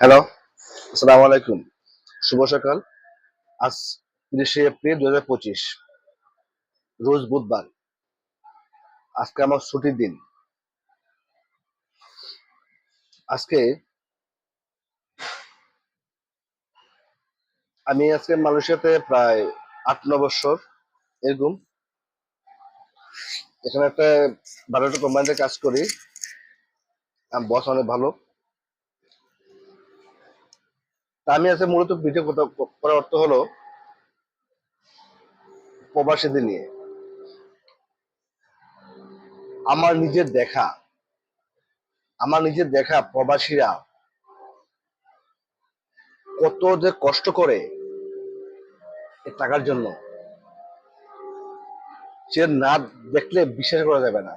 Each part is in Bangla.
হ্যালো, আসসালামু আলাইকুম। শুভ সকাল। আজ ৩০শে এপ্রিল ২০২৫, রোজ বুধবার। আজকে আমার ছুটির দিন। আজকে আমি মালয়েশিয়াতে প্রায় ৮-৯ বছর এরকম। এখানে একটা ভালো একটা কোম্পানিতে কাজ করি। বস অনেক ভালো। তা আমি আজকে মূলত ভিডিও করার অর্থ হলো প্রবাসীদের নিয়ে। আমার নিজের দেখা আমার নিজের দেখা প্রবাসীরা কত যে কষ্ট করে এই টাকার জন্য, সে না দেখলে বিশ্বাস করা যাবে না।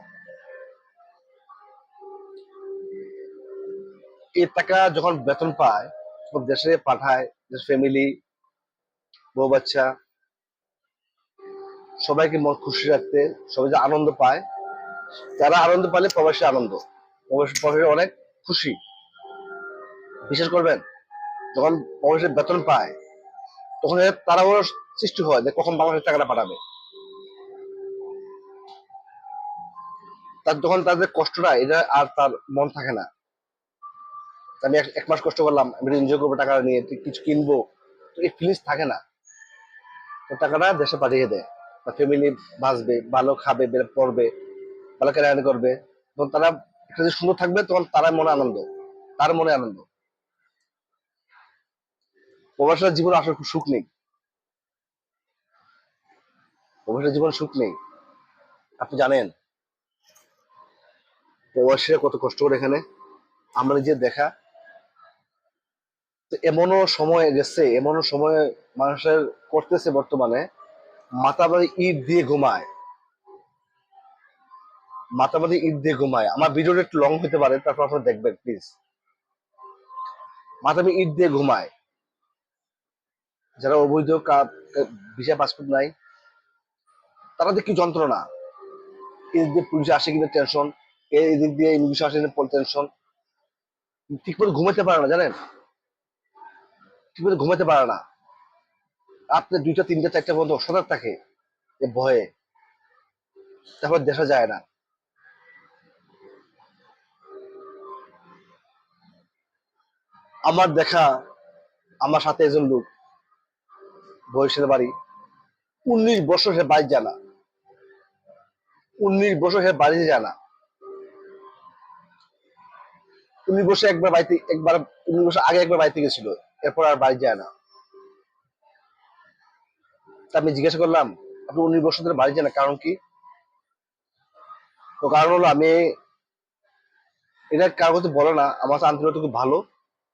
এই টাকা যখন বেতন পায় তখন দেশে পাঠায়, ফ্যামিলি, বউ বাচ্চা সবাইকে মন খুশি রাখতে, সবাই যে আনন্দ পায়, তারা আনন্দ পালে প্রবাসী আনন্দ, প্রবাসী অনেক খুশি। বিশ্বাস করবেন, যখন প্রবাসী বেতন পায় তখন তারা ওর সৃষ্টি হয় যে কখন বাংলাদেশের টাকাটা পাঠাবে। তার যখন তাদের কষ্টটা এটা আর তার মন থাকে না। আমি এক মাস কষ্ট করলাম, আমি এনজয় করবো টাকা নিয়ে, কিছু কিনবো, তো এই ফিলিংস থাকে না। তো টাকাটা দেশে পাঠিয়ে দেয়, বা ফ্যামিলি বাঁচবে, ভালো খাবে, পড়বে, ভালো কেনাকাটা করবে। তখন তারা একটা যে সুন্দর থাকবে, তখন তার মনে আনন্দ, তার মনে আনন্দ। প্রবাসীর জীবনে আসলে খুব সুখ নেই। প্রবাসীর জীবনে সুখ নেই। আপনি জানেন প্রবাসীরা কত কষ্ট করে এখানে, আমরা নিজে দেখা। তো এমনও সময় গেছে, এমনও সময় মানুষের করতেছে বর্তমানে, মাথা বাড়ি ইট দিয়ে ঘুমায়, মাথা বাড়ি ইট দিয়ে ঘুমায়। আমার ভিডিওটা একটু লং হতে পারে, তারপর আপনারা দেখবেন প্লিজ। মাথা বাড়ি ইট দিয়ে ঘুমায়, যারা অবৈধ ভিসা পাসপোর্ট নাই, তারা কি যন্ত্রণা। এদিক দিয়ে পুলিশে আসে কিনা টেনশন, এদিক দিয়ে ইমিগ্রেশন আসে কিনা টেনশন। ঠিক মতো ঘুমাতে পারে না, জানেন, ঠিক মতো ঘুমাতে পারে না। রাত্রে ২টা ৩টা ৪টা পর্যন্ত সজাগ থাকে এ ভয়ে, তারপর দেখা যায় না। আমার দেখা, আমার সাথে একজন লোক, বয়সের বাড়ি ১৯ বছর, সে বাড়ি যায় না। ১৯ বছর সে বাড়ি যায় না। ১৯ বছর একবার বাড়িতে, ১৯ বছর আগে একবার বাড়িতে গেছিল, এরপর আর বাড়ি যায় না। তা আমি জিজ্ঞাসা করলাম, আপনি ১৯ বছর ধরে বাড়ি যান না, কারণ কি? তো কারণ হলো, আমি এটা কারো কাছে বলে না, আমার কাছে আন্তরিকতা খুব ভালো,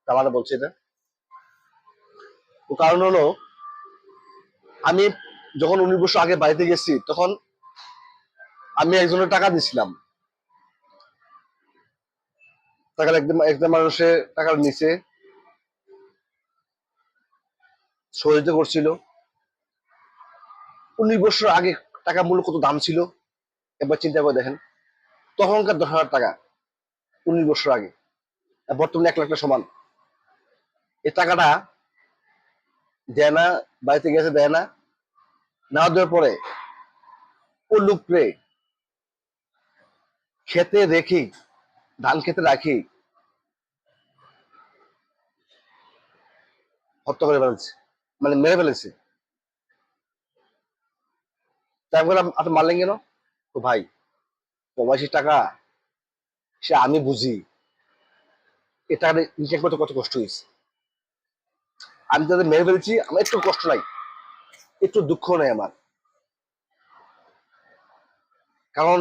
তা মানে বলছে এটা। তো কারণ হলো, আমি যখন ১৯ বছর আগে বাড়িতে গেছি, তখন আমি একজনের টাকা দিছিলাম। টাকার একদম একদম মানুষের টাকার নিচে সহযোগিতা করছিল। ১৯ বছর আগে টাকা মূল্য কত দাম ছিল, একবার চিন্তা করে দেখেন। তখনকার ১০,০০০ টাকা ১৯ বছর আগে, আর বর্তমানে ১ লাখ টাকা সমান। এই টাকাটা দেয় না, বাড়িতে গেছে দেয় না। না দেওয়ার পরে ও লোকরে খেতে রেখে, ধান খেতে রাখি হত্যা করে ফেলেছে, মানে মেরে ফেলেছে। তাই আমি বললাম, আপনি মারলেন কেন? তো ভাই, প্রবাসী টাকা, সে আমি বুঝি এই টাকাটা ইনকাম করতে কত কষ্ট হয়েছে। আমি তাদের মেরে ফেলেছি, আমার একটু কষ্ট নাই, একটু দুঃখ নেই আমার। কারণ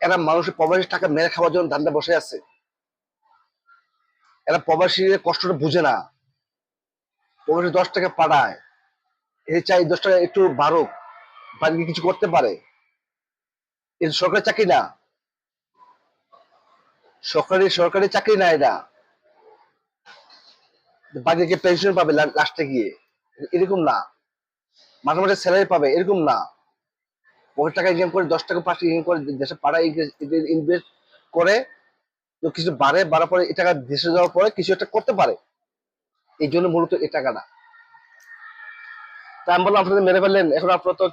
এরা মানুষের প্রবাসী টাকা মেরে খাওয়ার জন্য ধান্দা বসে আছে। এরা প্রবাসী কষ্টটা বুঝে না। প্রবাসী ১০ টাকা পাঠায়, এই চাই ১০ টাকা একটু বাড়ুক, বাড়িয়ে কিছু করতে পারে। এটা সরকারি চাকরি না, সরকারি চাকরি না এটা। বাকিকে পেনশন পাবে লাস্টে গিয়ে, এরকম না। মাঝে মাঝে স্যালারি পাবে, এরকম না। পকেট টাকা ইনকাম করে, ১০ টাকা ৫ টাকা ইনকাম করে দেশে পাড়ায় ইনভেস্ট করে, তো কিছু বাড়ার পরে এই টাকা দেশে যাওয়ার পরে কিছু একটা করতে পারে, এই জন্য মূলত এই টাকাটা। তা আমি বললাম আপনাদের মেরে ফেললেন, এখন আপনার তো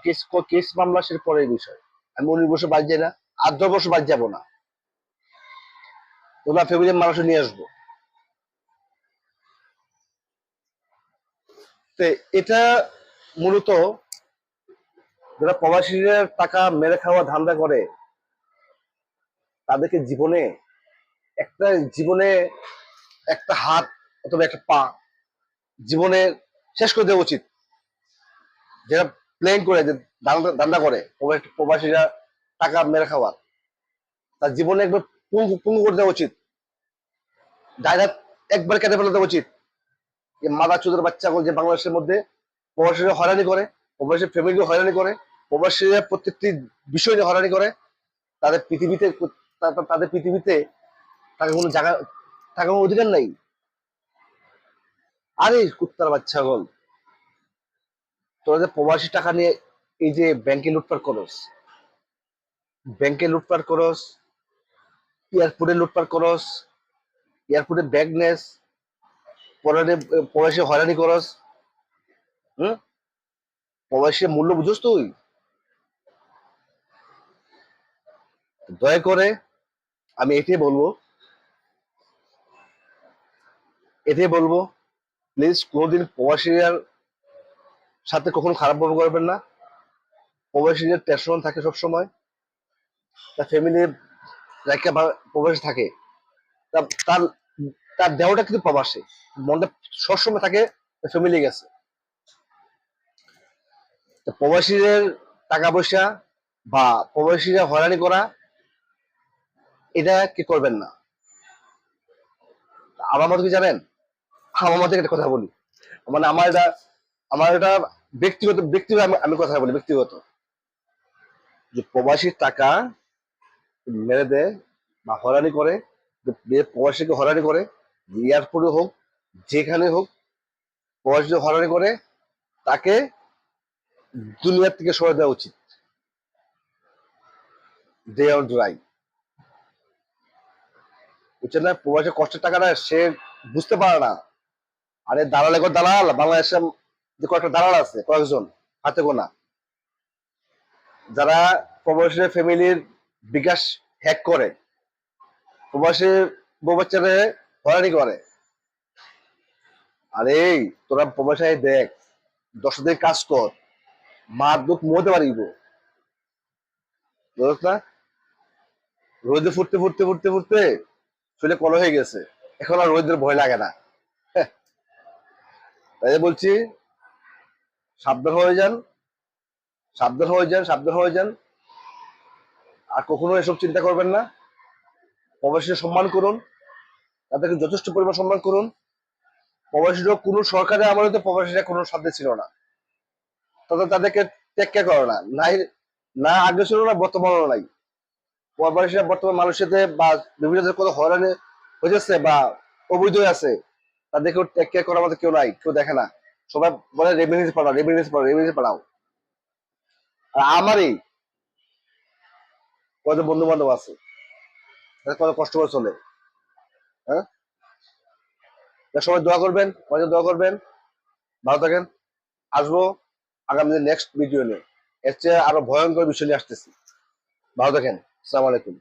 কেস মামলা সেটা পরের বিষয়। আমি 19 বছর বাদ যাই না, 8-10 বছর বাদ যাবো না, ওনার ফ্যামিলির মানুষ নিয়ে আসবো। তো এটা মূলত যারা প্রবাসীদের টাকা মেরে খাওয়া ধান্দা করে, তাদেরকে জীবনে একটা হাত অথবা একটা পা জীবনে শেষ করে দেওয়া উচিত। যারা প্লেন করে, যে ধান্দা করে প্রবাসীরা টাকা মেরে খাওয়ার, তার জীবনে একবার পঙ্গু করে দেওয়া উচিত, ডাইরেক্ট একবার কেটে ফেলে দেওয়া উচিত। যে মাদা চোদের বাচ্চাগুলো যে বাংলাদেশের মধ্যে প্রবাসীরা হয়রানি করে, প্রবাসীর ফ্যামিলিকে হয়রানি করে, প্রবাসীরা প্রত্যেকটি বিষয় নিয়ে হয়রানি করে, তাদের পৃথিবীতে তাকে কোনো জায়গা থাকার কোনো অধিকার নাই। আরে কুত্তার বাচ্চাগল, তোরা যে প্রবাসী টাকা নিয়ে এই যে ব্যাংকে লুটপাট করস, এয়ারপোর্টে ব্যাগ নেস, প্রবাসী হয়রানি করস। হম, প্রবাসী মূল্য বুঝোস তুই? দয়া করে আমি এটাই বলবো, প্লিজ কোনোদিন প্রবাসীর সাথে কখনো খারাপ ব্যবহার করবেন না। প্রবাসীদের টেনশন থাকে সবসময়, তার ফ্যামিলি প্রবাসী থাকে, তার তার দেহটা কিন্তু প্রবাসী, মনটা সবসময় থাকে ফ্যামিলি গেছে। প্রবাসীদের টাকা পয়সা বা প্রবাসীরা হয়রানি করা, এটা কি করবেন না। আমার মতে কি জানেন, আমার মতে একটা কথা বলি, মানে আমার এটা ব্যক্তিগত আমি কথা বলি ব্যক্তিগত, যে প্রবাসীর টাকা মেরে দেয় বা হয়রানি করে, প্রবাসীকে হয়রানি করে, এয়ারপোর্টে হোক যেখানে হোক, প্রবাসী হয়রানি করে, তাকে দুনিয়ার থেকে সরে দেওয়া উচিত। দে আর ড্রাই, বুঝছেন না? প্রবাসী কষ্টের টাকাটা সে বুঝতে পারে না। আরে দালাল বাংলাদেশে যে কয়েকটা দালাল আছে, কয়েকজন হাতে গোনা, যারা প্রবাসী ফ্যামিলির বিকাশ হ্যাক করে, প্রবাসী বউ বাচ্চারে হয়রানি করে। আরে তোরা প্রবাসী দেখ, 10 দিন কাজ কর, মা দুধ মোতে পারিব, বুঝছ না? রোদে ফুটতে চুলে কল হয়ে গেছে, এখন আর রোদের ভয় লাগে না। তাই বলছি, সাবধান হয়ে যান, সাবধান হয়ে যান। আর কখনো এসব চিন্তা করবেন না। প্রবাসীদের সম্মান করুন, তাদেরকে যথেষ্ট পরিমাণ সম্মান করুন। প্রবাসীরা কোনো সরকারের আমলে প্রবাসীরা কোনো সাধ্য ছিল না, তাদেরকে টেক কেয়ার করে না আগে ছিল না, বর্তমানও নাই। প্রবাসীরা বর্তমান মানুষের সাথে বা বিভিন্ন কত হয়রানি হয়েছে বা অবৈধ আছে, তাদেরকে টেক কেয়ার করার মতো কেউ নাই, কেউ দেখে না। সবাই বলে রেমিটেন্স পাঠাও। আর আমারই কত বন্ধু বান্ধব আছে, কত কষ্ট করে চলে। হ্যাঁ, সবাই দোয়া করবেন, ভালো থাকেন। আসবো আগামী নেক্সট ভিডিও নিয়ে, এর চেয়ে আরো ভয়ঙ্কর বিষয় নিয়ে আসতেছি। ভালো থাকেন, আসসালামু আলাইকুম।